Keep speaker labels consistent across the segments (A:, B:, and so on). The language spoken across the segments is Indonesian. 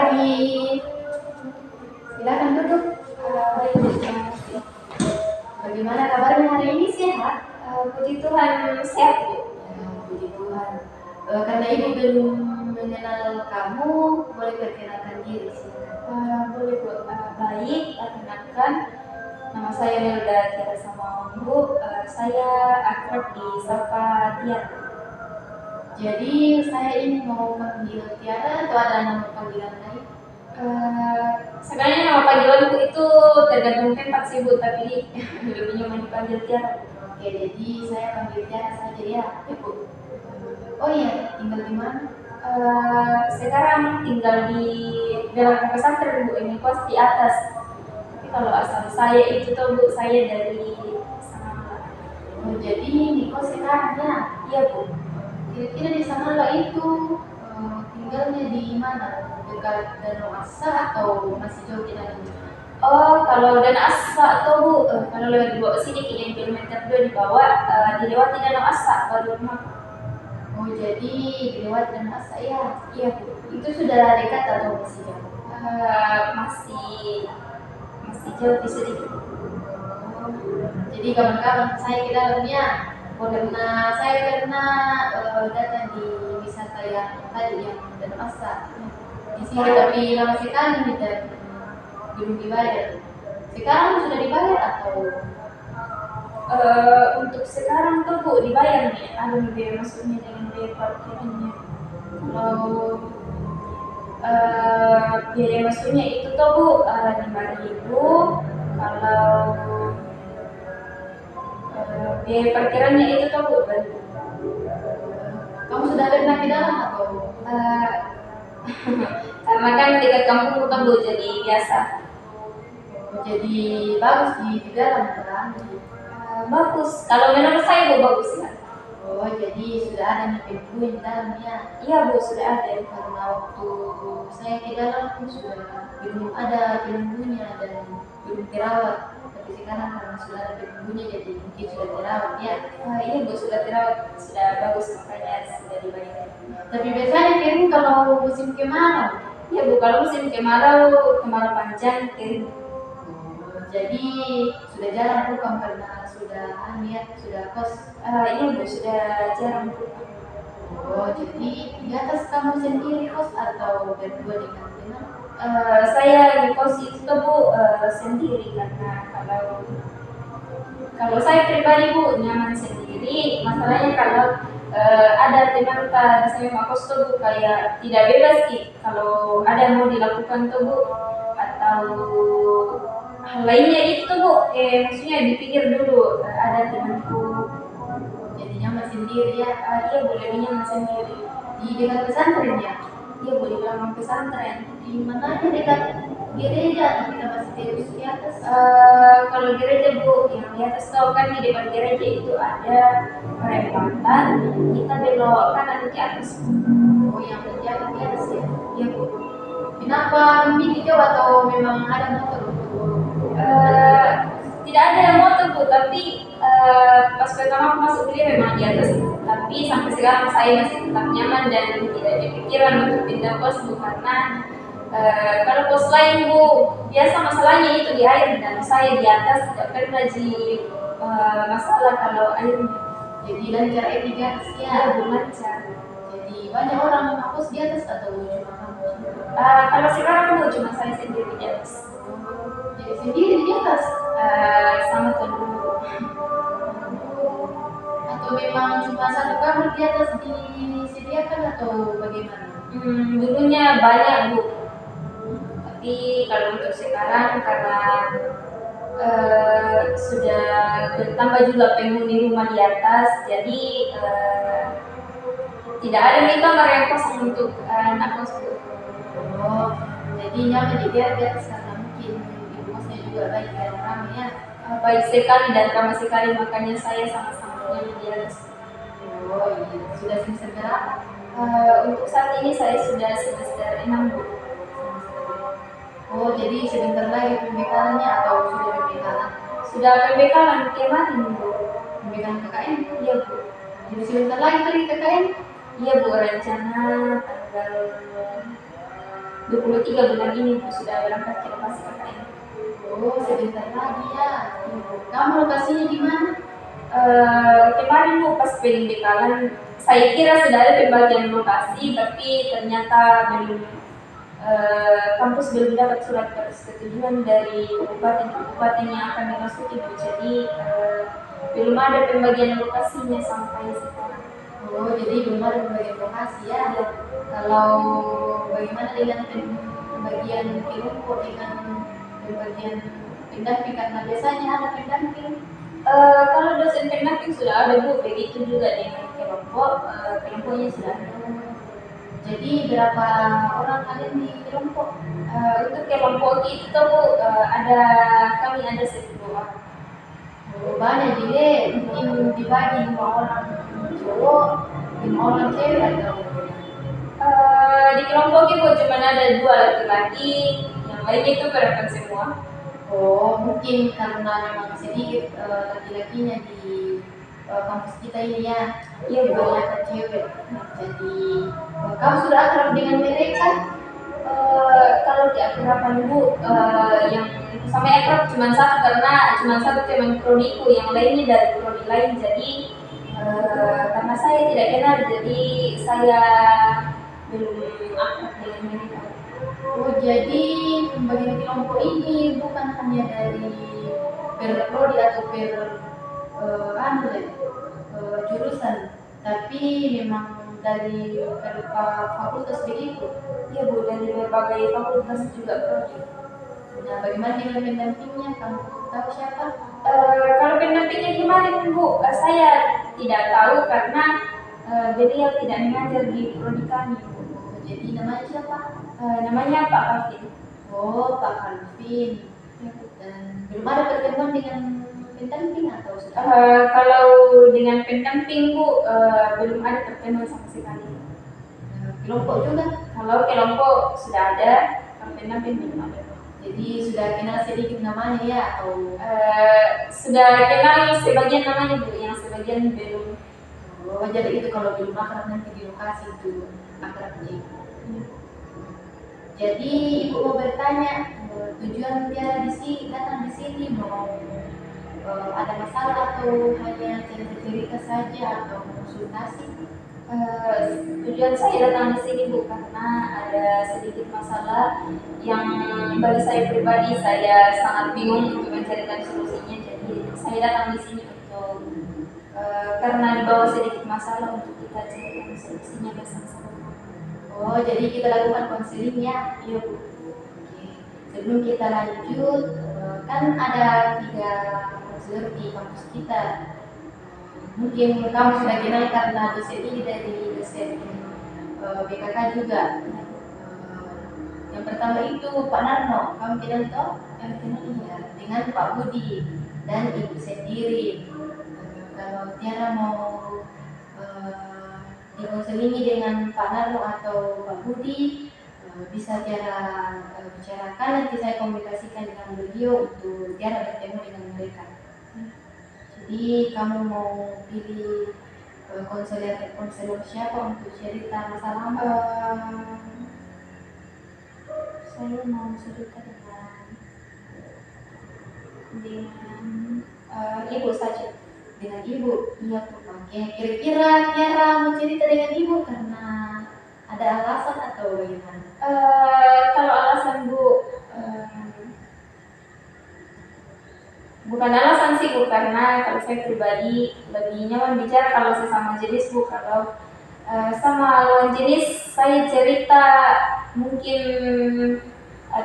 A: pagi. Silakan duduk.
B: Baik, terima kasih.
A: Bagaimana kabarnya hari ini, sehat?
B: Puji Tuhan sehat, Bu.
A: Ya, puji Tuhan. Karena ibu belum mengenal kamu, boleh perkenalkan diri sih.
B: Boleh, Bu. Baik, perkenalkan. Nama saya Melda Tiara Samawan, Bu. Saya akrab disapa Tiara.
A: Jadi saya ini mau panggil Tiara atau ada nama panggilan lain?
B: Sebenarnya nama panggilanku itu tergantung tempat sih, Bu, tapi lebih nyaman dipanggil Tiara.
A: Oke, jadi saya panggil Tiara saja ya, Bu. Oh iya, tinggal di mana?
B: Sekarang tinggal di dalam pesantren, Bu, ini kos di atas. Tapi kalau asal saya itu tuh, Bu, saya dari Samala.
A: Oh, jadi di kos sekarang ya?
B: Iya, Bu.
A: Kira-kira di Samala itu tinggalnya di mana? Dekat Danau Asa atau masih jauh di dalam?
B: Oh, kalau Danau Asa atau Bu, kalau lewat di bawah sini ke kilometer 2 di bawah, dilewati Danau Asa baru rumah.
A: Oh, jadi dilewat Danau Asa ya?
B: Iya, Bu.
A: Itu sudah dekat atau masih jauh?
B: Masih jauh di sedikit.
A: Jadi kawan-kawan saya ke dalamnya karena saya pernah datang di wisata yang tadi yang Danau Asa di sini, tapi lama sekali dan belum dibayar. Sekarang sudah dibayar atau?
B: Untuk sekarang tuh, Bu, dibayar nih. Ada biaya masuknya dengan biaya parkirnya. Kalau biaya masuknya itu tuh, Bu, 5.000. Kalau biaya parkirannya itu tuh, Bu, 2.000.
A: Kamu sudah pernah ke dalam atau?
B: Karena kan dekat kampung tuh, Bu, jadi biasa.
A: Jadi bagus di dalam kan?
B: Bagus. Kalau menurut saya, Bu, bagus ya.
A: Oh, jadi sudah ada nih pintu di dalamnya.
B: Iya, Bu, sudah ada.
A: Karena waktu saya ke dalam pun sudah belum ada pintunya dan belum terawat. Tapi sekarang karena sudah ada pintunya jadi mungkin sudah terawat ya.
B: Iya, Bu, sudah terawat, sudah bagus, makanya sudah dibayar.
A: Tapi biasanya kering kalau musim kemarau.
B: Iya, Bu, kalau musim kemarau panjang kering.
A: Jadi sudah jarang bukan karena sudah sudah kos.
B: Iya, Bu, sudah jarang.
A: Oh, jadi di atas kamu sendiri kos atau berdua dengan teman?
B: Saya di kos itu tuh, Bu, sendiri karena kalau saya pribadi, Bu, nyaman sendiri. Masalahnya kalau ada teman di saya kos tuh, Bu, kayak tidak bebas sih. Kalau ada mau dilakukan tuh, Bu, atau hal lainnya itu tuh, Bu, maksudnya dipikir dulu. Ada temanku.
A: Jadi nyaman sendiri ya?
B: Iya, Bu, lebih nyaman sendiri.
A: Di dekat pesantren ya?
B: Iya, Bu, di belakang pesantren.
A: Di mana aja dekat gereja atau kita masih terus di atas?
B: Kalau gereja, Bu, yang di atas tahu kan di depan gereja itu ada perempatan, kita belok kanan ke atas.
A: Oh, yang berjalan di atas ya?
B: Iya, Bu.
A: Kenapa memilih jauh atau memang ada motor?
B: Tidak ada motor, Bu, tapi pas pertama aku masuk kuliah memang di atas. Tapi sampai sekarang saya masih tetap nyaman dan tidak ada pikiran untuk pindah kos, Bu, karena kalau kos lain, Bu, biasa masalahnya itu di air dan saya di atas tidak pernah masalah kalau airnya.
A: Jadi lancar di atas ya?
B: Iya, Bu, lancar.
A: Jadi banyak orang kos di atas atau cuma kamu?
B: Kalau sekarang, Bu, cuma saya sendiri di atas.
A: Jadi sendiri di atas?
B: Sama tuan dulu.
A: Atau memang cuma satu kamar di atas disediakan atau bagaimana?
B: Dulunya banyak, Bu. Tapi kalau untuk sekarang karena sudah bertambah juga penghuni rumah di atas, jadi tidak ada nih kamar yang kosong untuk anak kos, Bu.
A: Oh, jadi nyaman di atas karena mungkin ibu kosnya juga baik dan ramai ya?
B: Baik sekali dan ramah sekali, makanya saya sama-sama nyaman di atas.
A: Oh iya, sudah semester berapa?
B: Untuk saat ini saya sudah semester 6, Bu.
A: Oh, jadi sebentar lagi pembekalannya atau sudah pembekalan?
B: Sudah pembekalan kemarin, Bu.
A: Pembekalan KKN?
B: Iya, Bu.
A: Jadi sebentar lagi dari KKN?
B: Iya, Bu, rencana tanggal 23 bulan ini Bu, sudah berangkat ke lokasi KKN.
A: Oh, sebentar lagi ya. Kamu lokasinya di mana?
B: Kemarin Bu pas pengen bekalan, saya kira sudah ada pembagian lokasi, tapi ternyata belum, kampus belum dapat surat persetujuan dari kabupaten yang akan dimasuki Bu. Jadi belum ada pembagian lokasinya sampai sekarang.
A: Oh, jadi belum ada pembagian lokasi ya. Kalau bagaimana dengan pembagian kelompok dengan pembagian pendamping, karena biasanya ada pendamping.
B: Kalau dosen pendamping sudah ada Bu, begitu juga dengan kelompoknya sudah ada.
A: Jadi berapa orang kalian di kelompok?
B: Untuk kelompok itu kami ada 10 orang.
A: Oh, banyak jadi mungkin dibagi 5 orang cowok, 5 orang cewek atau
B: Di kelompok itu cuma ada 2 laki-laki, yang lainnya itu perempuan semua.
A: oh, mungkin karena memang sedikit laki-lakinya di kampus kita ini ya,
B: Iya, Bu.
A: kebanyakan cewek. Jadi kamu sudah akrab dengan mereka?
B: Kalau di akraban Bu, yang sama akrab cuma satu, karena cuma satu teman prodiku, yang lainnya dari prodi lain. Jadi karena saya tidak kenal, jadi saya belum akrab dengan mereka.
A: Oh, jadi pembagian kelompok ini bukan hanya dari per prodi atau per jurusan, tapi memang dari fakultas begitu.
B: Iya Bu, dari berbagai fakultas juga prodi.
A: Nah, bagaimana dengan pendampingnya? Kamu tahu siapa?
B: Kalau pendampingnya gimana Bu? Saya tidak tahu karena beliau tidak mengajar di prodi kami.
A: Jadi namanya siapa?
B: Namanya Pak Alvin.
A: Oh, Pak Alvin. Dan belum ada pertemuan dengan pendamping atau sudah?
B: Kalau dengan pendamping Bu, belum ada pertemuan sama sekali.
A: Kelompok juga?
B: Kalau kelompok sudah ada, kalau pendamping belum ada.
A: Jadi sudah kenal sedikit namanya ya, atau
B: sudah kenal sebagian namanya Bu, yang sebagian belum.
A: oh, jadi itu kalau belum akrab nanti di lokasi itu akrab sih. Jadi ibu mau bertanya, tujuan dia datang di sini mau ada masalah atau hanya cerita-cerita saja atau konsultasi?
B: Tujuan saya datang di sini Bu karena ada sedikit masalah yang bagi saya pribadi saya sangat bingung untuk mencarikan solusinya. Jadi saya datang di sini untuk karena dibawa sedikit masalah untuk kita carikan solusinya bersama-sama.
A: Oh, jadi kita lakukan konseling ya?
B: Iya Bu.
A: Oke. Sebelum kita lanjut, kan ada 3 konselor di kampus kita. Mungkin kamu sudah kenal karena dosen ini dari dosen BKK juga. Yang pertama itu Pak Narno, kamu kenal toh? Yang kenal iya, dengan Pak Budi dan ibu sendiri. Kalau Tiara mau dikonselingi dengan Pak Narno atau Pak Budi, bisa Tiara bicarakan, nanti saya komunikasikan dengan beliau untuk Tiara bertemu dengan mereka. Jadi kamu mau pilih konselor siapa untuk cerita masalah?
B: Saya mau cerita dengan ibu saja.
A: Dengan ibu? Iya Bu. Oke, kira-kira Tiara mau cerita dengan ibu karena ada alasan atau bagaimana?
B: Kalau alasan Bu, bukan alasan sih Bu, karena kalau saya pribadi lebih nyaman bicara kalau sesama jenis Bu. Kalau sama lawan jenis saya cerita mungkin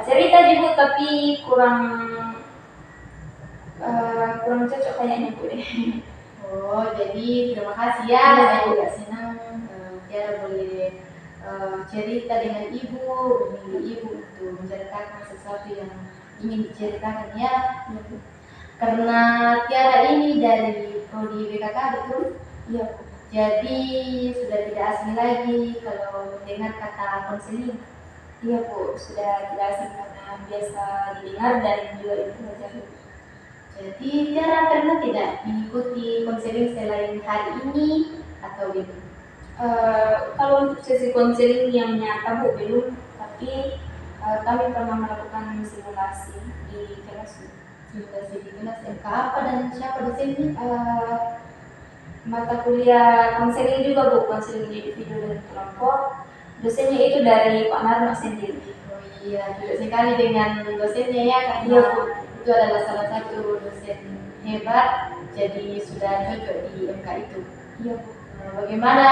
B: cerita juga Bu, tapi kurang cocok kayaknya Bu deh.
A: Oh, jadi terima kasih ya. Saya juga senang Tiara boleh cerita dengan ibu, memilih ibu untuk menceritakan sesuatu yang ingin diceritakan ya. Karena Tiara ini dari prodi BKK betul?
B: Iya.
A: Jadi sudah tidak asing lagi kalau mendengar kata konseling.
B: Iya Bu, sudah tidak asing karena biasa didengar dan juga dipelajari.
A: Jadi Tiara pernah tidak mengikuti konseling selain hari ini atau gitu?
B: Kalau untuk sesi konseling yang nyata Bu belum, tapi kami pernah melakukan simulasi di kelas.
A: Simulasi di kelas MK apa dan siapa dosennya?
B: Mata kuliah konseling juga Bu, konseling individu dan kelompok. Dosennya itu dari Pak Narno sendiri.
A: Oh iya, cocok sekali dengan dosennya ya, karena
B: Iya.
A: itu adalah salah satu dosen hebat, jadi sudah cocok di MK itu.
B: Iya Bu.
A: Bagaimana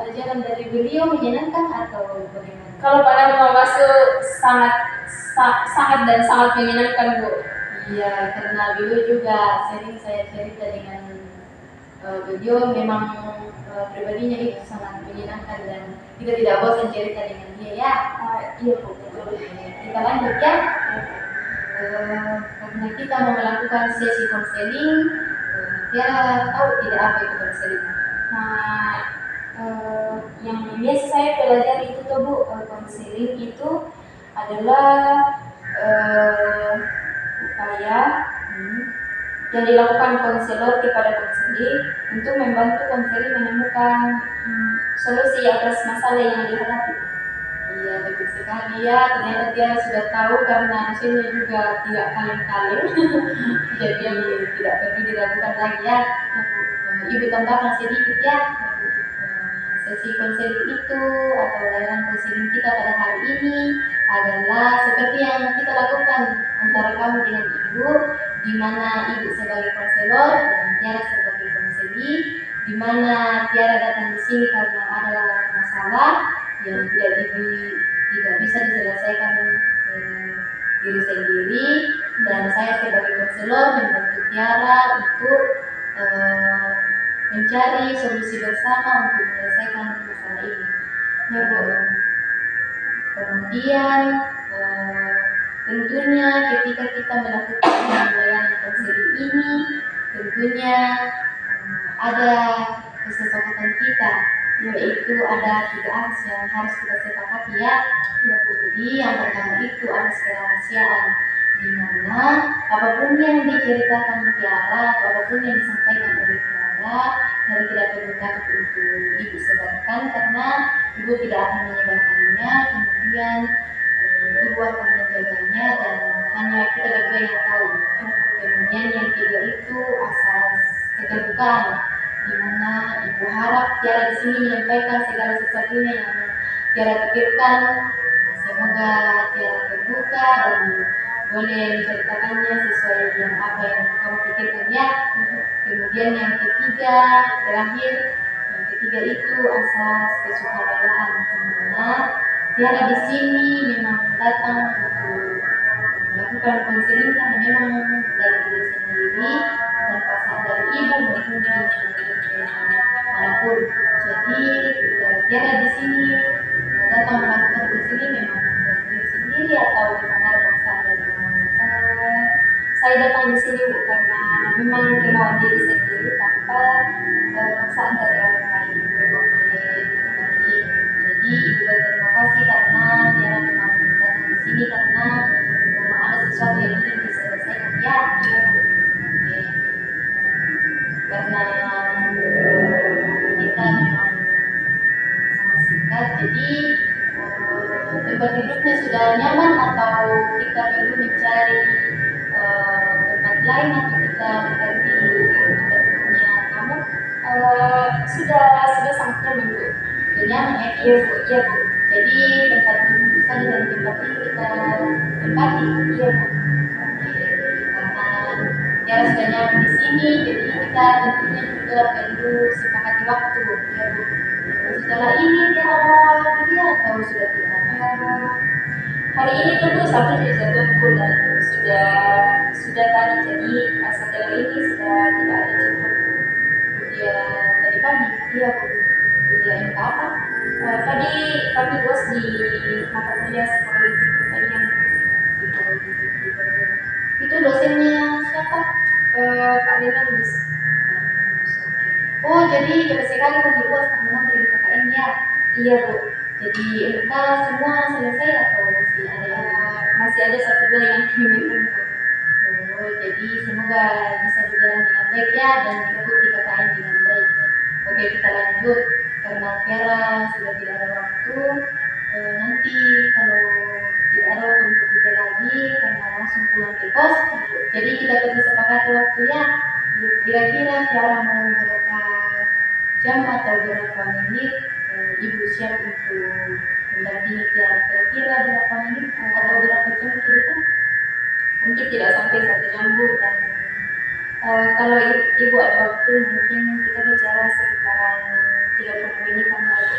A: ajaran dari beliau, menyenangkan atau bagaimana?
B: Kalau Pak Narno masuk sangat dan sangat menyenangkan Bu.
A: Iya, karena beliau juga sering saya cerita dengan beliau, memang pribadinya itu sangat menyenangkan dan kita tidak bosan cerita dengan dia ya.
B: Iya Bu, betul.
A: Kita lanjut ya. Karena kita mau melakukan sesi konseling, Tiara tahu tidak apa itu konseling?
B: Nah, yang biasa saya pelajari itu tuh Bu, konseling itu adalah upaya yang dilakukan konselor kepada konseling untuk membantu konseling menemukan solusi atas masalah yang dihadapi.
A: Iya, betul sekali ya. Ternyata Tiara sudah tahu karena hasilnya juga tidak kaleng-kaleng. Jadi tidak perlu diragukan lagi ya. Ibu tambahkan sedikit ya. Sesi konseling itu atau layanan konseling kita pada hari ini adalah seperti yang kita lakukan antara kamu dengan ibu, di mana ibu sebagai konselor dan Tiara sebagai konseli, di mana Tiara datang di sini karena ada masalah yang tidak bisa diselesaikan diri sendiri, dan saya sebagai konselor membantu Tiara untuk mencari solusi bersama untuk menyelesaikan masalah ini. Kemudian tentunya ketika kita melakukan layanan konseling ini, tentunya ada kesepakatan kita, yaitu ada 3 asas yang harus kita sepakati ya. Jadi yang pertama itu asas kerahasiaan, di mana apapun yang diceritakan Tiara atau apapun yang disampaikan oleh Tiara, Tiara tidak perlu takut untuk ibu sebarkan karena ibu tidak akan menyebarkannya. Kemudian ibu akan menjaganya dan hanya kita berdua yang tahu. Kemudian yang kedua itu asas keterbukaan, di mana ibu harap Tiara di sini menyampaikan segala sesuatunya yang Tiara pikirkan. Semoga Tiara terbuka dan boleh menceritakannya sesuai dengan apa yang kamu pikirkan ya. Kemudian yang ketiga, terakhir, yang ketiga itu asas kesukarelaan, di mana Tiara di sini memang datang untuk melakukan konseling karena memang dari diri sendiri tanpa sadar ibu maupun manapun. Jadi Tiara di sini datang melakukan konseling memang dari diri sendiri atau memang ada paksaan dari
B: saya datang di sini Bu karena memang kemauan diri sendiri tanpa paksaan dari orang lain.
A: Jadi ibu berterima kasih karena Tiara memang datang di sini karena memang ada sesuatu yang ingin diselesaikan ya. Karena kita memang sangat singkat, jadi tempat duduknya sudah nyaman atau kita perlu mencari tempat lain atau kita berganti tempat duduknya kamu?
B: Sudah sangat nyaman Bu.
A: Sudah nyaman ya?
B: Iya Bu, iya Bu.
A: Jadi tempat duduk saja dari tempat ini kita tempati.
B: Iya Bu.
A: Karena Tiara sudah nyaman di sini, jadi kita tentunya juga perlu sepakati waktu. Ya Bu. Setelah ini Tiara ada kuliah atau sudah tidak?
B: Hari ini tuh Bu Sabtu dan sudah tadi, jadi setelah ini sudah tidak ada jemput.
A: Kuliah tadi pagi?
B: Iya Bu.
A: Kuliah MK apa?
B: Tadi kami bos di mata kuliah psikologi pribadian.
A: Itu dosennya siapa?
B: Pak Denandis.
A: Oh, jadi cepat sekali kamu bos karena dari KKN ya?
B: Iya Bu.
A: Jadi MK semua selesai atau masih ada?
B: Masih ada 1-2 yang belum.
A: Oh, jadi semoga bisa berjalan dengan baik ya dan diikuti KKN dengan baik. Oke, kita lanjut karena Tiara sudah tidak ada waktu. nanti kalau tidak ada waktu untuk kerja lagi karena langsung pulang ke kos, jadi kita pergi sepakati waktunya kira-kira Tiara mau berapa jam atau berapa menit ibu siap untuk mendampingi Tiara, kira-kira berapa menit atau berapa jam ke depan?
B: Mungkin tidak sampai 1 jam Bu, dan kalau ibu ada waktu mungkin kita bicara sekitaran 30 menitan lagi.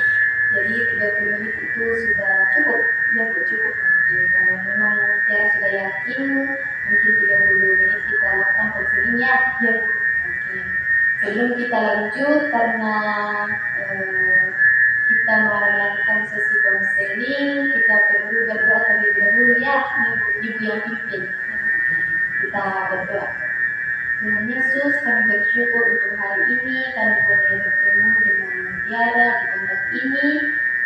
A: Jadi 30 menit itu sudah cukup, ya Bu, cukup. Kalau memang Tiara sudah yakin, mungkin 30 menit kita lakukan konselingnya, ya Bu. Oke. Sebelum kita lanjut, karena kita melakukan sesi konseling, kita perlu berdoa terlebih dahulu ya, Ibu yang pimpin. Kita berdoa. Tuhan Yesus, kami bersyukur untuk hari ini kami boleh bertemu dengan Tiara di tempat ini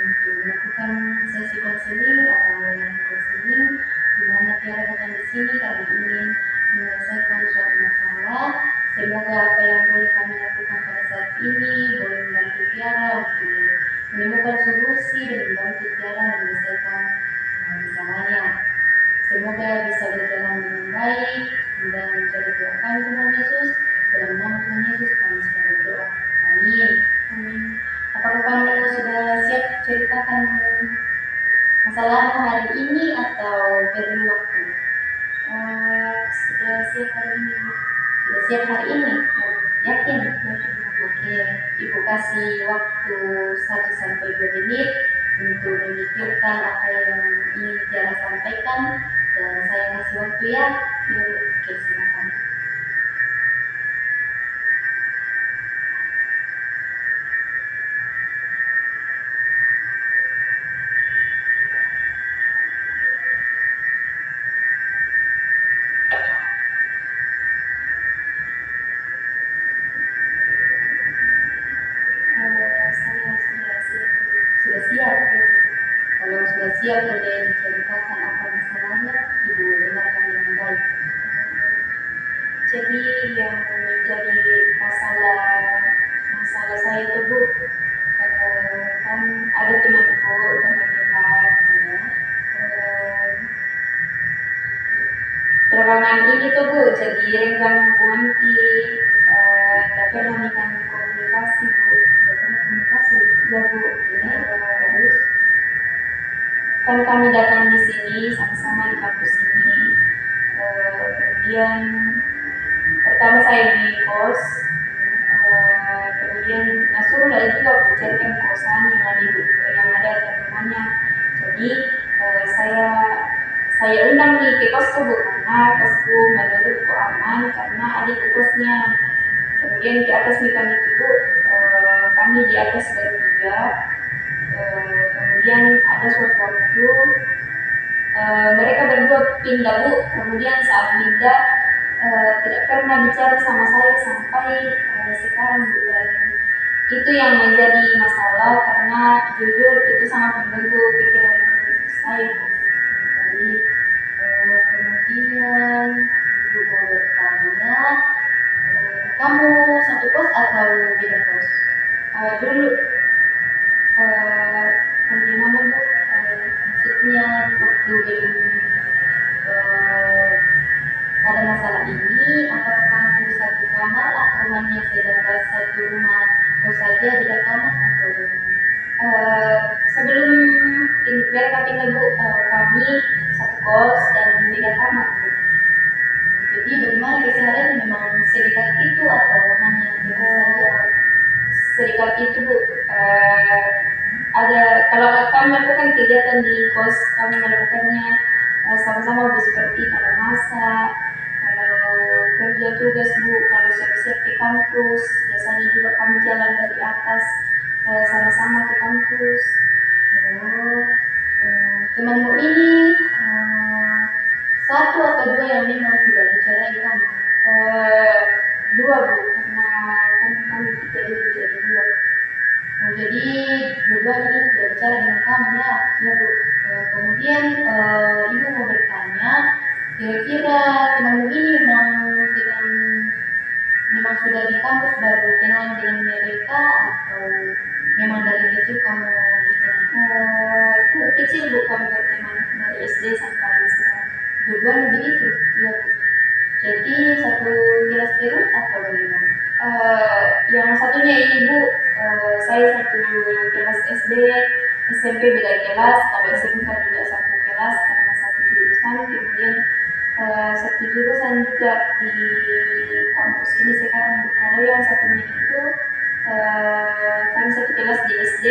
A: untuk melakukan sesi konseling atau layanan konseling, di mana Tiara datang di sini kami ingin menyelesaikan suatu masalah. Semoga apa yang boleh kami lakukan pada saat ini boleh membantu Tiara untuk menemukan solusi dan membantu Tiara menyelesaikan masalahnya. Semoga bisa berjalan dengan baik dan menjadi doa kami Tuhan Yesus. Dalam nama Tuhan Yesus kami sudah berdoa. Amin.
B: Amin.
A: Apakah kamu sudah siap ceritakan masalahmu hari ini atau perlu waktu?
B: Sudah siap hari ini Bu.
A: Sudah siap hari ini? Yakin? Oke, Ibu kasih waktu 1-2 menit untuk memikirkan apa yang ingin Tiara sampaikan, dan saya kasih waktu ya. Oke, silakan.
B: Saya sudah siap.
A: Sudah siap? Kalau sudah siap boleh diceritakan apa masalahnya, Ibu dengarkan dengan baik.
B: Jadi yang menjadi masalah saya itu Bu, kan ada temanku, teman dekat ya. Belakangan ini tuh Bu, jadi renggang hubungan tidak pernah menekan komunikasi Bu.
A: Komunikasi,
B: Ya Bu,
A: terus
B: kan kami datang di sini sama-sama di kampus ini. Kemudian pertama saya di kos, kemudian Nasrul lagi juga Bu carikan kosan yang ada temannya. Jadi saya undang nih ke kosku Bu, karena kosku menurutku aman karena adik kosnya. Kemudian di atas nikah itu Bu, kami di atas bertiga. Kemudian ada suatu waktu mereka berdua pindah Bu. Kemudian saat pindah tidak pernah bicara sama saya sampai sekarang Bu, dan itu yang menjadi masalah karena jujur itu sangat mengganggu pikiran saya Bu.
A: Jadi kemudian Ibu mau bertanya, kamu satu kos atau beda kos?
B: Dulu bagaimana Bu?
A: Maksudnya waktu belum ada masalah ini, apakah kamu di satu kamar atau hanya sebatas satu rumah kos saja, beda kamar atau
B: Sebelum mereka pindah Bu, kami satu kos dan beda kamar Bu.
A: jadi bagaimana keseharian, memang sedekat itu atau hanya dekat saja?
B: Sedekat itu Bu. Ada kalau kami melakukan kegiatan di kos, kami melakukannya sama-sama Bu, seperti kalau masak, kalau kerja tugas Bu, kalau siap-siap ke kampus, biasanya juga kami jalan dari atas sama-sama ke kampus.
A: Temanmu ini satu atau dua yang memang tidak bicara di kamu?
B: Dua Bu, karena kami tiga dulu jadi dua.
A: Jadi dua ini tidak bicara dengan kamu ya?
B: Ya Bu.
A: Kemudian Ibu mau bertanya, kira-kira temanmu ini memang sudah di kampus baru kenal dengan mereka atau memang dari kecil kamu berkenalan?
B: kecil Bu kami berteman dari SD sampai sekarang.
A: Dua-duanya begitu.
B: Iya Bu.
A: Jadi satu kelas terus atau bagaimana?
B: Yang satunya ini Bu, saya satu kelas SD, SMP beda kelas, kalau SMK juga satu kelas karena satu jurusan, kemudian satu jurusan juga di kampus ini sekarang Bu. Kalau yang satunya itu kami satu kelas di SD,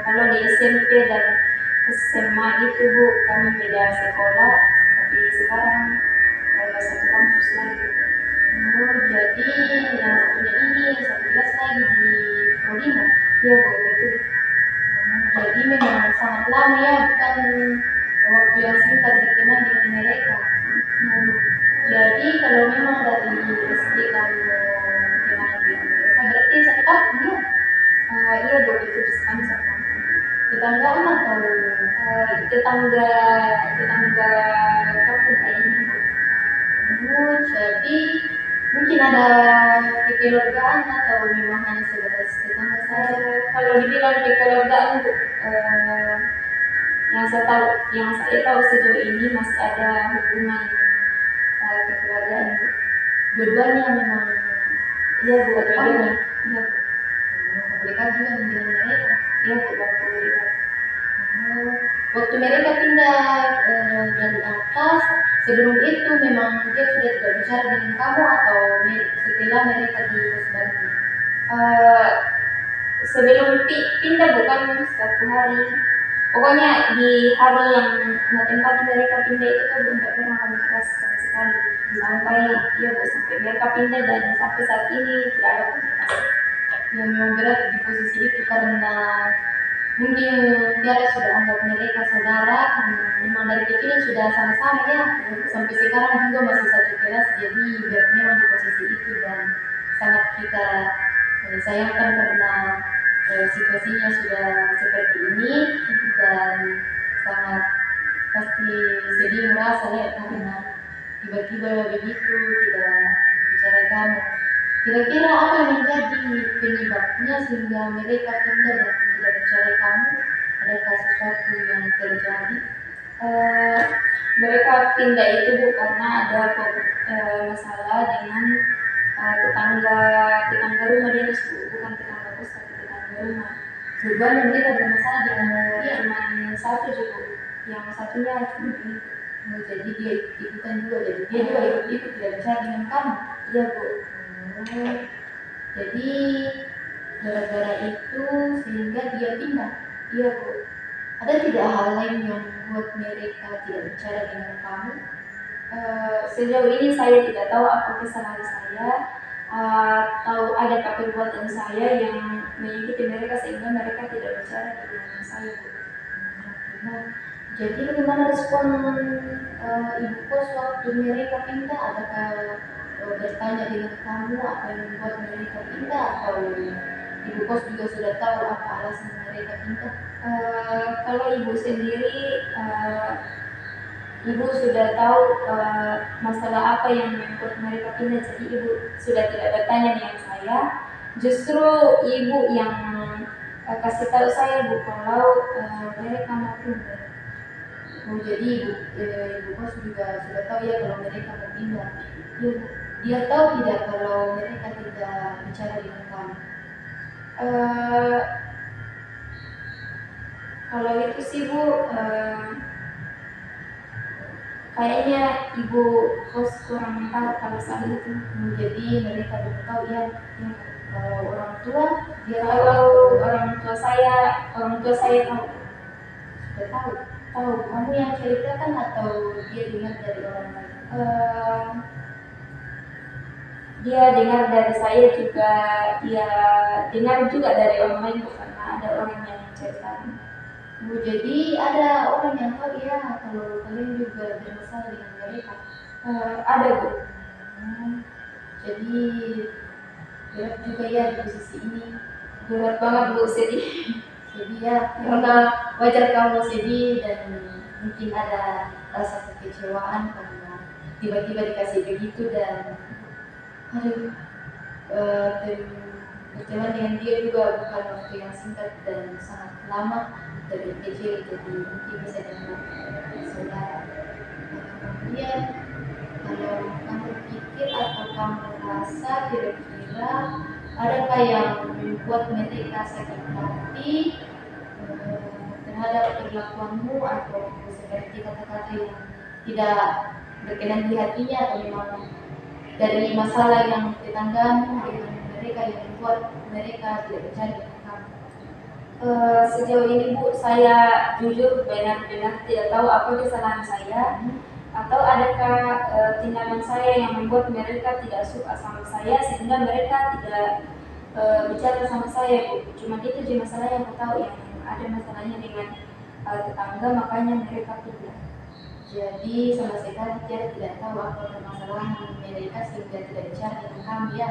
B: kalau di SMP dan SMA itu Bu kami beda sekolah, tapi sekarang satu kampus lagi.
A: Oh, jadi yang satunya ini satu kelas lagi di Prodina.
B: Iya Bu, betul.
A: Jadi memang sangat lama ya, bukan waktu yang singkat berteman dengan mereka. Jadi kalau memang dari SD kamu berteman dengan mereka, berarti satu kampung ya?
B: Iya Bu, itu kami satu kampung.
A: Tetanggaan atau
B: Tetangga kampung kayaknya Bu.
A: jadi mungkin ada kekeluargaan atau memang hanya sebatas tetangga saja?
B: Kalau dibilang kekeluargaan Bu, yang saya tahu sejauh ini masih ada hubungan kekeluargaan Bu.
A: Dua-duanya memang
B: Iya Bu, dua-duanya. Iya Bu.
A: mereka juga menjaga mereka.
B: Iya Bu, waktu lihat.
A: Waktu mereka pindah dari atas, sebelum itu memang dia sudah tidak bicara dengan kamu atau setelah mereka di Kos Batu?
B: Sebelum pindah bukan satu hari, pokoknya di hari yang tempat mereka pindah itu tuh tidak pernah kami keras sama sekali sampai sampai mereka pindah dan sampai saat ini tidak ada komunikasi.
A: Yang memang berat di posisi itu karena mungkin Tiara sudah anggap mereka saudara, karena memang dari kecil sudah sama-sama ya, sampai sekarang juga masih satu kelas, jadi memang di posisi itu dan sangat kita sayangkan karena situasinya sudah seperti ini dan sangat pasti sedih merasa ya karena tiba-tiba begitu tidak bicara kamu. Kira-kira apa yang menjadi penyebabnya sehingga mereka pindah dan tidak bicara kamu? Adakah sesuatu yang terjadi?
B: Mereka pindah itu karena ada masalah dengan tetangga rumah dia, bukan tetangga kos tapi tetangga rumah.
A: Beban mereka bermasalah dengan
B: Cuma satu juga, yang satunya cuma ini.
A: Jadi dia ikutan juga, jadi dia juga ikut tidak bicara dengan kamu.
B: Iya Bu.
A: Jadi gara-gara itu sehingga dia pindah.
B: Iya Bu.
A: Ada tidak hal lain yang membuat mereka tidak bicara dengan kamu?
B: Sejauh ini saya tidak tahu apa kesalahan saya atau adakah perbuatan saya yang menyakiti mereka sehingga mereka tidak bicara dengan saya Bu.
A: Jadi bagaimana respon ibu kos waktu mereka pindah? Adakah bertanya dengan kamu apa yang membuat mereka pindah atau ibu kos juga sudah tahu apa alasan mereka pindah?
B: Kalau ibu sendiri, ibu sudah tahu masalah apa yang membuat mereka pindah, jadi ibu sudah tidak bertanya dengan saya. Justru ibu yang kasih tahu saya Bu kalau mereka mau pindah.
A: Jadi ibu kos juga sudah tahu ya kalau mereka mau pindah. Dia tahu tidak kalau mereka tidak bicara dengan kamu?
B: Kalau itu sih Bu, kayaknya ibu kos kurang tahu kalau soal itu.
A: Jadi mereka belum tahu ya. Kalau orang tua,
B: orang tua saya tahu.
A: Sudah tahu. Kamu yang ceritakan atau dia dengar dari orang lain?
B: Dia dengar dari saya juga, dia dengar juga dari orang lain karena ada orang yang ceritakan.
A: Jadi ada orang yang tahu ya kalau kalian juga bermasalah dengan mereka?
B: Ada Bu.
A: Jadi berat juga ya di posisi ini.
B: Berat banget Bu, sedih.
A: Jadi ya, karena wajar kamu sedih dan mungkin ada rasa kekecewaan karena tiba-tiba dikasih begitu dan berteman dengan dia juga bukan waktu yang singkat dan sangat lama, dari kecil, jadi mungkin bisa dianggap saudara. Kemudian kalau kamu pikir atau kamu rasa kira-kira adakah yang membuat mereka sakit hati terhadap perlakuanmu, atau seperti kata-kata yang tidak berkenan di hatinya, atau memang dari masalah yang tetanggamu dengan mereka yang membuat mereka tidak percaya dengan kamu?
B: Sejauh ini Bu, saya jujur benar-benar tidak tahu apa kesalahan saya, atau adakah tindakan saya yang membuat mereka tidak suka sama saya sehingga mereka tidak bicara sama saya Bu. Cuma itu aja masalah yang aku tahu, yang ada masalahnya dengan tetangga makanya mereka pindah.
A: Jadi sama sekali dia tidak tahu apa permasalahan mereka sehingga tidak bicara dengan kamu, ya?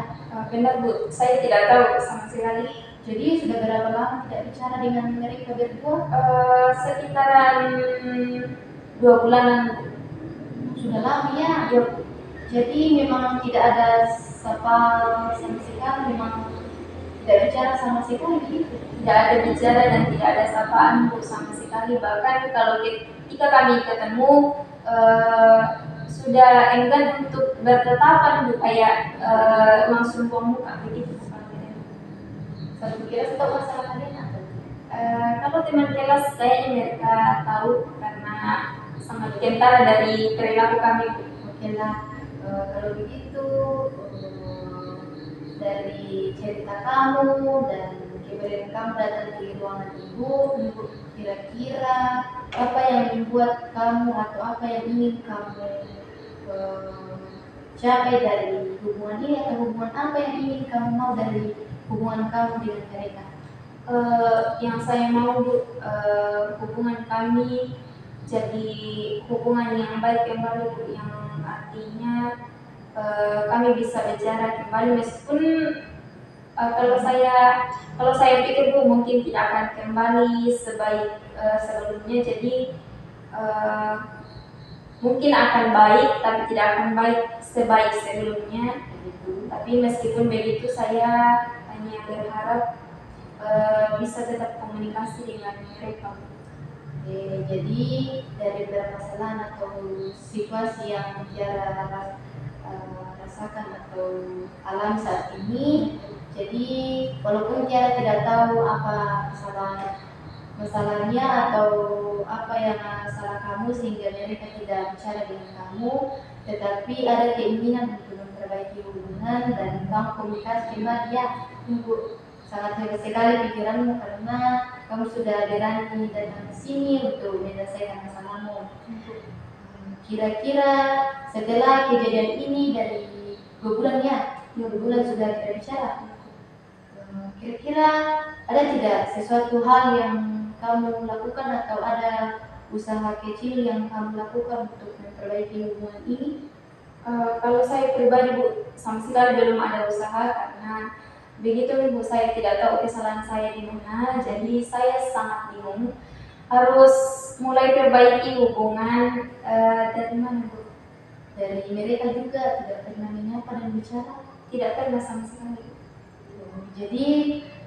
B: Benar Bu, saya tidak tahu sama sekali.
A: Jadi sudah berapa lama tidak bicara dengan mereka berdua?
B: Sekitaran 2 bulanan.
A: Sudah lama, ya?
B: Ya.
A: Jadi memang tidak ada sapa sama sekali, memang tidak bicara sama sekali gitu.
B: Tidak ada bicara dan tidak ada sapaan Bu sama sekali. Bahkan kalau ketika kami ketemu sudah enggan untuk bertetapan Bu, kayak langsung buang muka begitu.
A: Satu kira tahu masalah kalian apa?
B: Kalau teman kelas kayaknya mereka tahu karena sangat kental dari perilaku kami Bu.
A: Oke lah, kalau begitu dari cerita kamu dan keberadaan kamu datang di ruangan ibu, kira-kira apa yang membuat kamu atau apa yang ingin kamu capai dari hubungan ini, atau hubungan apa yang ingin kamu mau dari hubungan kamu dengan mereka?
B: Yang saya mau Bu, hubungan kami jadi hubungan yang baik kembali Bu, yang artinya kami bisa bicara kembali meskipun kalau saya pikir Bu mungkin tidak akan kembali sebaik sebelumnya, jadi mungkin akan baik tapi tidak akan baik sebaik sebelumnya. Tapi meskipun begitu saya hanya berharap bisa tetap komunikasi dengan mereka.
A: Jadi dari permasalahan atau situasi yang Tiara rasakan atau alami saat ini, jadi walaupun Tiara tidak tahu apa masalahnya atau apa yang salah kamu sehingga mereka tidak bicara dengan kamu, tetapi ada keinginan untuk memperbaiki hubungan dan kamu komunikasi kembali, ya? Ibu, sangat hebat sekali pikiranmu karena kamu sudah berani datang ke sini untuk menyelesaikan masalahmu. Kira-kira setelah kejadian ini dari 2 bulan, ya? 2 bulan sudah tidak bicara. Kira-kira ada tidak sesuatu hal yang kamu lakukan atau ada usaha kecil yang kamu lakukan untuk memperbaiki hubungan ini?
B: Kalau saya pribadi Bu, sama sekali belum ada usaha karena begitu Bu, saya tidak tahu kesalahan saya di mana, jadi saya sangat bingung harus mulai perbaiki hubungan dari mana Bu?
A: Dari mereka juga tidak pernah menyapa dan bicara?
B: Tidak pernah sama sekali.
A: Jadi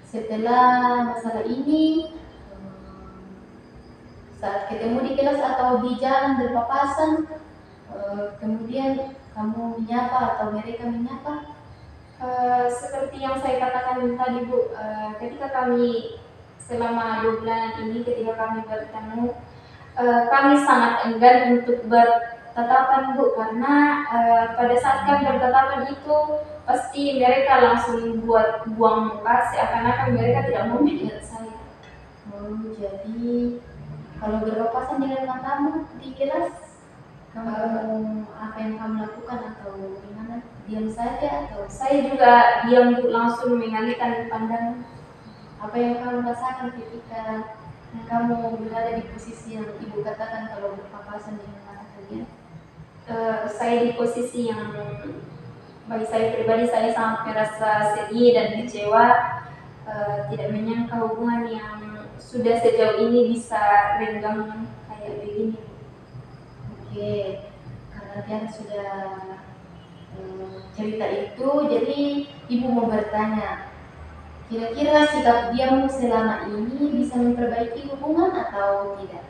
A: setelah masalah ini, saat ketemu di kelas atau di jalan berpapasan, kemudian kamu menyapa atau mereka menyapa?
B: Seperti yang saya katakan tadi Bu, ketika kami selama 2 bulan ini ketika kami bertemu, kami sangat enggan untuk bertatapan Bu, karena pada saat kami bertatapan itu pasti mereka langsung buang muka seakan-akan mereka tidak mau melihat saya.
A: Jadi kalau berpapasan dengan matamu di kelas, kamu apa yang kamu lakukan atau gimana? Diam saja atau?
B: Saya juga diam Bu, langsung mengalihkan pandangan.
A: Apa yang kamu rasakan ketika kamu berada di posisi yang ibu katakan kalau berpapasan dengan mata kalian?
B: Saya di posisi yang bagi saya pribadi saya sangat merasa sedih dan kecewa, tidak menyangka hubungan yang sudah sejauh ini bisa renggang kayak begini.
A: Oke, karena dia sudah cerita itu, jadi ibu mau bertanya, Kira-kira sikap diammu selama ini bisa memperbaiki hubungan atau tidak?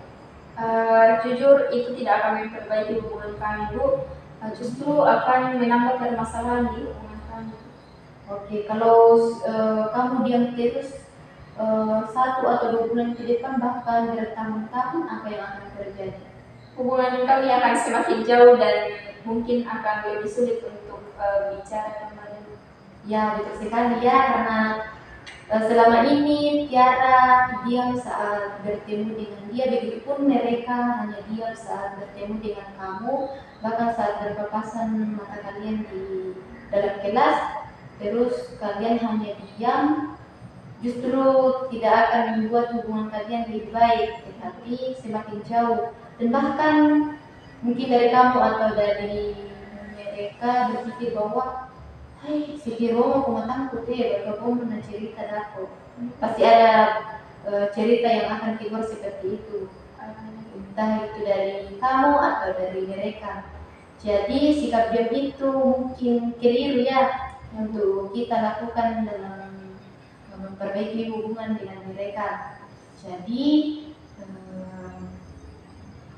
B: Jujur itu tidak akan memperbaiki hubungan kami, Bu. Justru akan menambah permasalahan di hubungan kami.
A: Oke, kalau kamu diam terus 1 atau 2 bulan ke depan bahkan bertahun-tahun, apa yang akan terjadi?
B: Hubungan kami akan semakin jauh dan mungkin akan lebih sulit untuk bicara kembali.
A: Ya, betul sekali ya, karena selama ini Tiara diam saat bertemu dengan dia, begitupun mereka hanya diam saat bertemu dengan kamu, bahkan saat berpapasan mata kalian di dalam kelas, terus kalian hanya diam, justru tidak akan membuat hubungan kalian lebih baik, tetapi semakin jauh. Dan bahkan mungkin dari kamu atau dari mereka berpikir bahwa hai, si Romo kumatangku teh, kamu pernah cerita aku. Pasti ada cerita yang akan keluar seperti itu. Entah itu dari kamu atau dari mereka. Jadi sikap diam itu mungkin keliru ya untuk kita lakukan dalam memperbaiki hubungan dengan mereka. Jadi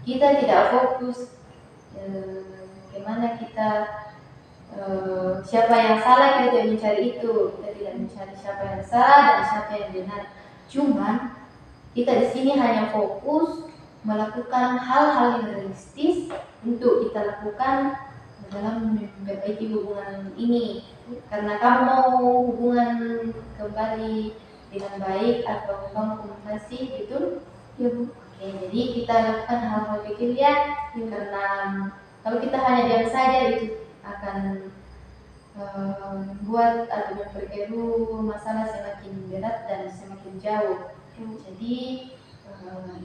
A: kita tidak fokus bagaimana kita siapa yang salah, kita tidak mencari itu, kita tidak mencari siapa yang salah dan siapa yang benar. Cuman kita di sini hanya fokus melakukan hal-hal yang realistis untuk kita lakukan dalam memperbaiki hubungan ini. Karena kamu mau hubungan kembali dengan baik atau kamu komunikasi, betul?
B: Ya, Bu.
A: Oke, jadi kita lakukan hal-hal kecil ya, karena kalau kita hanya diam saja itu akan membuat atau memperkeruh masalah semakin berat dan semakin jauh. Jadi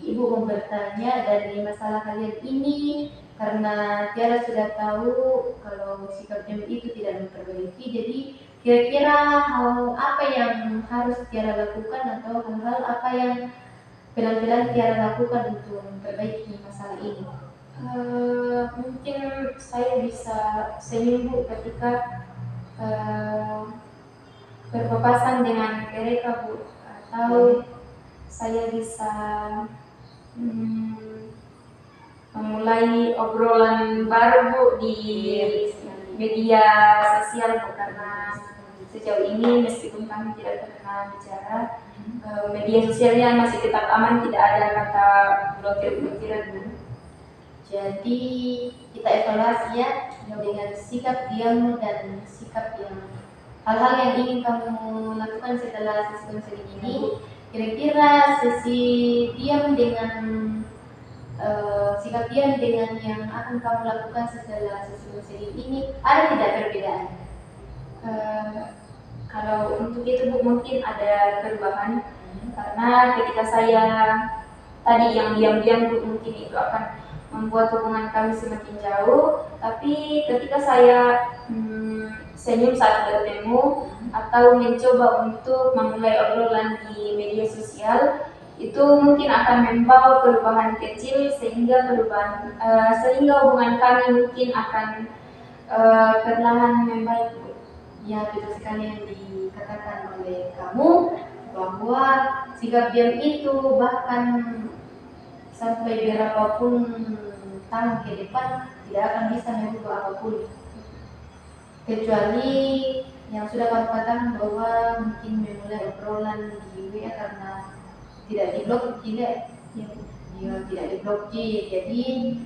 A: Ibu mau bertanya dari masalah kalian ini, karena Tiara sudah tahu kalau sikap diam itu tidak memperbaiki, jadi kira-kira hal apa yang harus Tiara lakukan atau hal-hal apa yang pelan-pelan Tiara lakukan untuk memperbaiki masalah ini?
B: Mungkin saya bisa seminggu ketika berpapasan dengan mereka, Bu, atau saya bisa memulai obrolan baru, Bu, di media sosial, Bu, karena sejauh ini meskipun kami tidak pernah bicara, media sosialnya masih tetap aman, tidak ada kata blokir-blokiran, Bu.
A: Jadi kita evaluasi ya dengan sikap diammu dan sikap yang hal-hal yang ingin kamu lakukan setelah sesi konseling ini. Kira-kira sesi diam dengan sikap diam dengan yang akan kamu lakukan setelah sesi konseling ini ada tidak perbedaan?
B: Kalau untuk itu, Bu, mungkin ada perubahan, karena ketika saya tadi yang diam-diam, Bu, mungkin itu akan membuat hubungan kami semakin jauh, tapi ketika saya senyum saat bertemu atau mencoba untuk memulai obrolan di media sosial, itu mungkin akan membawa perubahan kecil sehingga hubungan kami mungkin akan perlahan membaik, Bu.
A: Ya, betul sekali yang dikatakan oleh kamu bahwa sikap diam itu bahkan sampai berapapun tahun ke depan tidak akan bisa merubah apapun, kecuali yang sudah kamu katakan bahwa mungkin memulai obrolan di WA karena tidak diblok, tidak tidak diblokir, jadi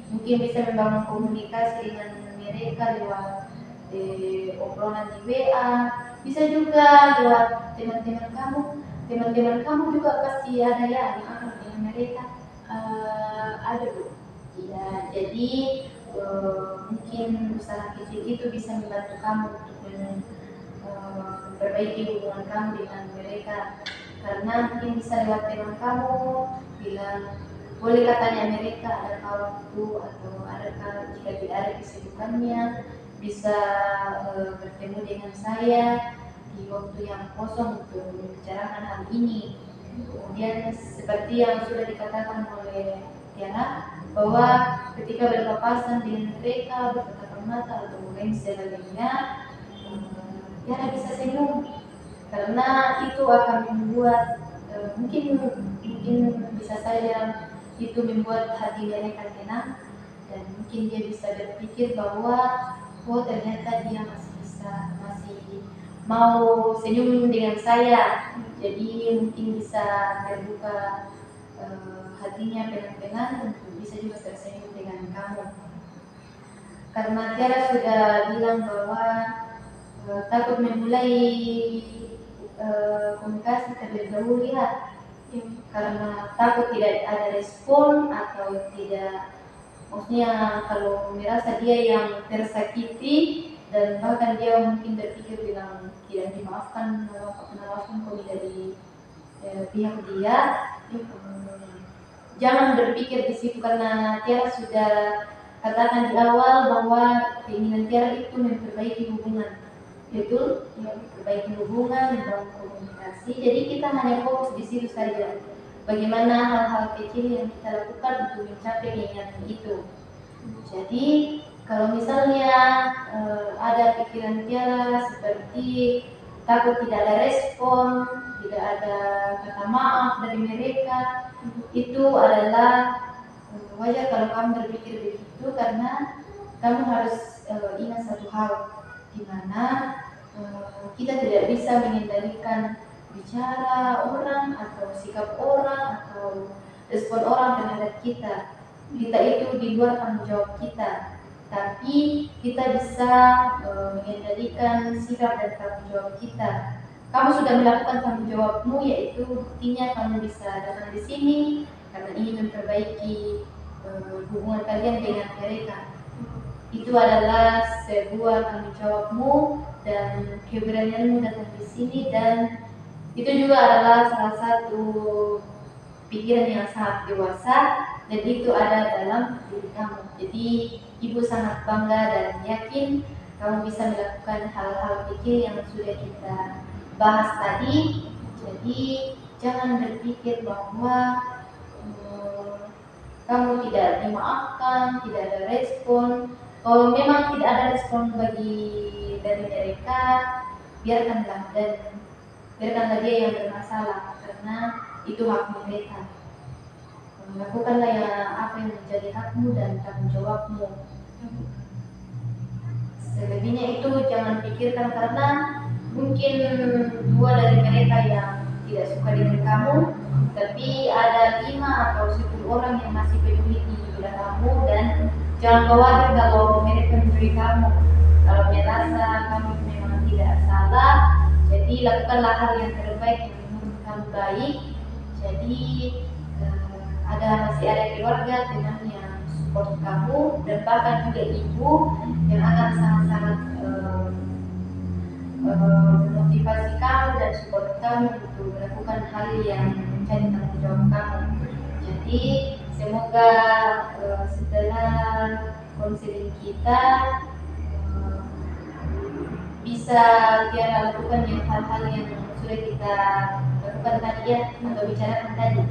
A: mungkin bisa membangun komunikasi dengan mereka lewat obrolan di WA, bisa juga lewat teman-teman kamu juga pasti ada ya yang akan dengan mereka. Ada, Bu. Ya, jadi mungkin usaha kecil itu bisa membantu kamu untuk memperbaiki hubungan kamu dengan mereka, karena mungkin bisa lewat teman kamu bilang, boleh katanya mereka adakah waktu atau adakah jika tidak ada kesibukannya bisa bertemu dengan saya di waktu yang kosong untuk membicarakan hal ini. Kemudian seperti yang sudah dikatakan oleh Tiara, bahwa ketika berpapasan dengan mereka, bertatap mata atau lain sebagainya, Tiara bisa senyum karena itu akan membuat mungkin bisa saja itu membuat hati mereka tenang, dan mungkin dia bisa berpikir bahwa oh ternyata dia masih mau senyum dengan saya, jadi mungkin bisa terbuka hatinya pelan-pelan untuk bisa juga tersenyum dengan kamu. Karena Tiara sudah bilang bahwa takut memulai komunikasi terlebih dahulu ya, karena takut tidak ada respon atau tidak, maksudnya kalau merasa dia yang tersakiti dan bahkan dia mungkin berpikir bilang tidak dimaafkan kami dari pihak dia. Jangan berpikir di situ, karena Tiara sudah katakan di awal bahwa keinginan Tiara itu memperbaiki hubungan, betul, memperbaiki hubungan, membangun komunikasi. Jadi kita hanya fokus di situ saja, bagaimana hal-hal kecil yang kita lakukan untuk mencapai keinginan itu. Jadi kalau misalnya ada pikiran Tiara seperti takut tidak ada respon, tidak ada kata maaf dari mereka, itu adalah wajar kalau kamu berpikir begitu, karena kamu harus ingat satu hal, di mana kita tidak bisa mengendalikan bicara orang atau sikap orang atau respon orang terhadap kita. Kita itu di luar tanggung jawab kita, tapi kita bisa mengendalikan sikap dan tanggung jawab kita. Kamu sudah melakukan tanggung jawabmu, yaitu buktinya kamu bisa datang di sini karena ingin memperbaiki hubungan kalian dengan mereka. Itu adalah sebuah tanggung jawabmu dan keberanianmu datang di sini, dan itu juga adalah salah satu pikiran yang sangat dewasa, dan itu ada dalam diri kamu. Jadi ibu sangat bangga dan yakin kamu bisa melakukan hal-hal kecil yang sudah kita bahas tadi. Jadi jangan berpikir bahwa kamu tidak dimaafkan, tidak ada respon. Kalau memang tidak ada respon dari mereka, biarkanlah dia yang bermasalah, karena itu hak mereka. Lakukanlah apa yang menjadi hakmu dan tanggung jawabmu. Selebihnya itu jangan pikirkan, karena mungkin dua dari mereka yang tidak suka dengan kamu, tapi ada 5 atau 10 orang yang masih peduli di bidang kamu, dan jangan khawatir kalau mereka mencuri kamu. Kalau merasa kamu memang tidak salah, jadi lakukanlah hal yang terbaik yang menurut kamu baik. Jadi masih ada keluarga, teman yang support kamu, dan bahkan juga ibu yang akan sangat-sangat memotivasi kamu dan support kamu untuk melakukan hal yang menjadi tanggung jawab kamu. Jadi semoga setelah konseling kita bisa Tiara lakukan hal-hal yang sudah kita lakukan tadi ya, atau bicarakan tadi.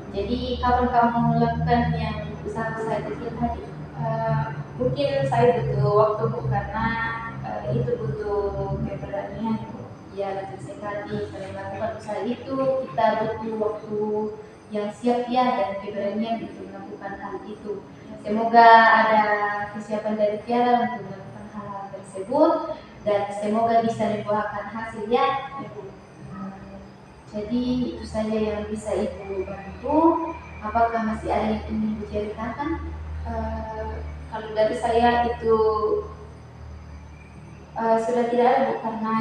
A: Jadi kapan kamu melakukan yang usaha-usaha kecil tadi?
B: Mungkin saya butuh waktu, karena itu butuh keberanian.
A: Ya, betul sekali. Kalau melakukan usaha itu kita butuh waktu yang siap ya, dan keberanian untuk melakukan hal itu. Semoga ada kesiapan dari Tiara untuk melakukan hal-hal tersebut, dan semoga bisa membuahkan hasil ya. Jadi itu saja yang bisa Ibu bantu. Apakah masih ada yang ingin Ibu ceritakan?
B: Kalau dari saya itu sudah tidak ada, Bu, karena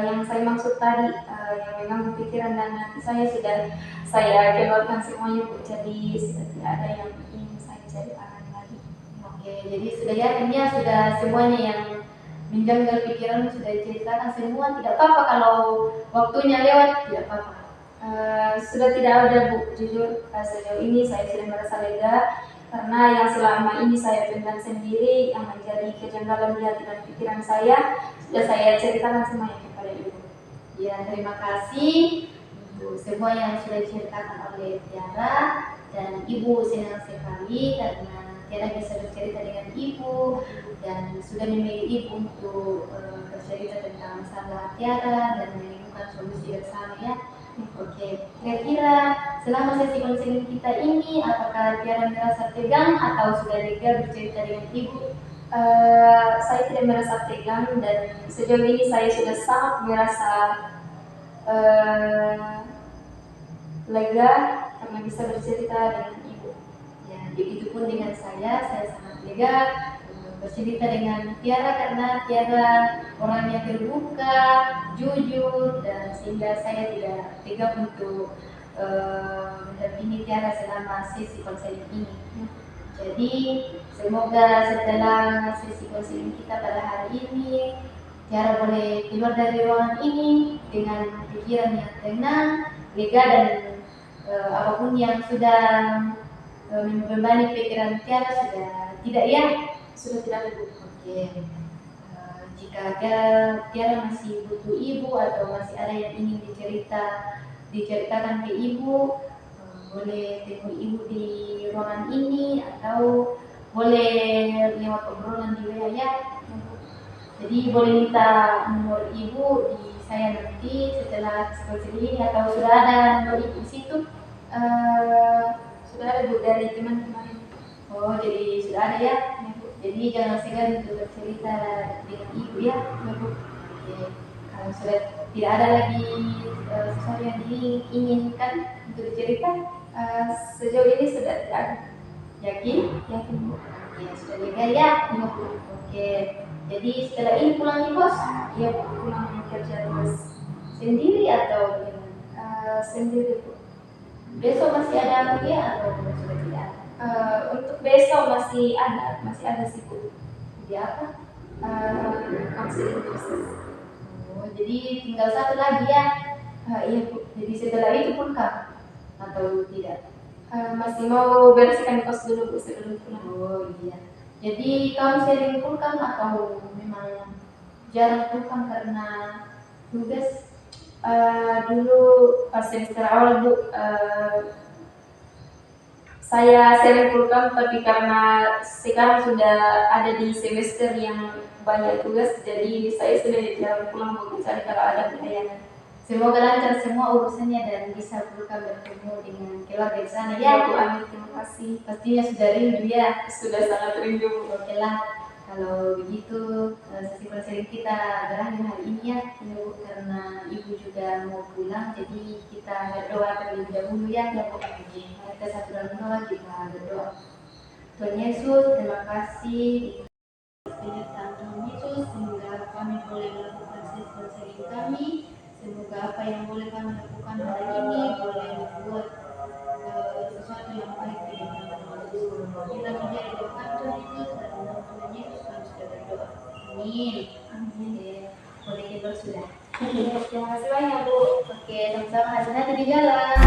B: yang saya maksud tadi yang mengganggu pikiran dan hati sudah saya keluarkan semuanya, Bu. Jadi sudah tidak ada yang ingin saya ceritakan lagi.
A: Oke, jadi sudah yakinnya sudah semuanya yang menjanggal pikiran sudah diceritakan semua. Tidak apa-apa kalau waktunya lewat, tidak apa-apa.
B: Sudah tidak ada, Bu. Jujur sejauh ini saya sudah merasa lega, karena yang selama ini saya pendam sendiri, yang menjadi kejanggalan di hati dan pikiran saya, sudah saya ceritakan semuanya kepada Ibu.
A: Ya, terima kasih untuk semua yang sudah diceritakan oleh Tiara, dan Ibu senang sekali karena Tiara bisa bercerita dengan ibu dan sudah memilih ibu untuk bercerita tentang masalah Tiara dan menemukan solusi bersama ya. Oke, kira-kira selama sesi konseling kita ini apakah Tiara merasa tegang atau sudah lega bercerita dengan ibu?
B: Saya tidak merasa tegang dan sejauh ini saya sudah sangat merasa lega karena bisa bercerita dengan ibu.
A: Ya, begitu pun dengan saya sangat lega bercerita dengan Tiara karena Tiara orang yang terbuka, jujur, dan sehingga saya tidak tegang untuk mendampingi Tiara selama sesi konseling ini. Jadi semoga setelah sesi konseling kita pada hari ini, Tiara boleh keluar dari ruangan ini dengan pikiran yang tenang, lega, dan apapun yang sudah membebani pikiran Tiara sudah tidak ya?
B: Sudah tidak ada.
A: Oke. Jika Tiara masih butuh ibu atau masih ada yang ingin diceritakan ke ibu, boleh telepon ibu di ruangan ini atau boleh lewat obrolan di WA ya. Jadi boleh minta nomor ibu di saya nanti setelah konseling ini atau sudah ada nomor ibu di situ?
B: Sudah ada Bu dari teman-teman.
A: Oh, jadi sudah ada ya. Jadi jangan segan untuk bercerita dengan ibu ya. Oke. Kalau sudah tidak ada lagi sesuatu yang diinginkan untuk bercerita,
B: sejauh ini sudah tidak ada.
A: yakin?
B: Yakin Bu.
A: Oke, sudah lega ya. Oke. Jadi setelah ini pulang nih bos?
B: Ya pulang kerja terus.
A: Sendiri atau bagaimana?
B: Sendiri Bu.
A: Besok masih ada kuliah atau sudah tidak ada?
B: Untuk besok masih ada sih Bu.
A: Di apa?
B: Konseling khusus.
A: Oh, jadi tinggal satu lagi ya?
B: Iya Bu.
A: Jadi setelah itu pun kah? Atau tidak?
B: Masih mau bersihkan kos dulu Bu sebelum pulang.
A: Oh iya. Jadi kamu sering pulkam atau memang jarang pulkam karena tugas?
B: Dulu pas semester awal Bu, saya sering pulkam, tapi karena sekarang sudah ada di semester yang banyak tugas, jadi saya sudah jarang pulang Bu, kecuali kalau ada pelayanan.
A: Semoga lancar semua urusannya dan bisa pulkam bertemu dengan keluarga di sana
B: Ya
A: ya.
B: Bu, amin, terima kasih.
A: Pastinya sudah rindu ya.
B: Sudah sangat rindu Bu.
A: Oke lah, kalau begitu sesi konseling kita berakhir hari ini ya, Ibu, karena ibu juga mau pulang, jadi kita berdoa terlebih dahulu ya. Kita satu dalam doa, kita berdoa. Tuhan Yesus, terima kasih penyertaan Tuhan Yesus sehingga kami boleh melakukan sesi konseling kami. Semoga apa yang boleh kami lakukan hari ini boleh membuat sesuatu yang baik di dalam Yesus. Kita menjadi doakan Tuhan Yesus dan dalam Tuhan Yesus kami sudah berdoa. Amin. Amin. Boleh kita sudah.
B: Terima kasih banyak Bu.
A: Oke, sama-sama hati-hati di jalan.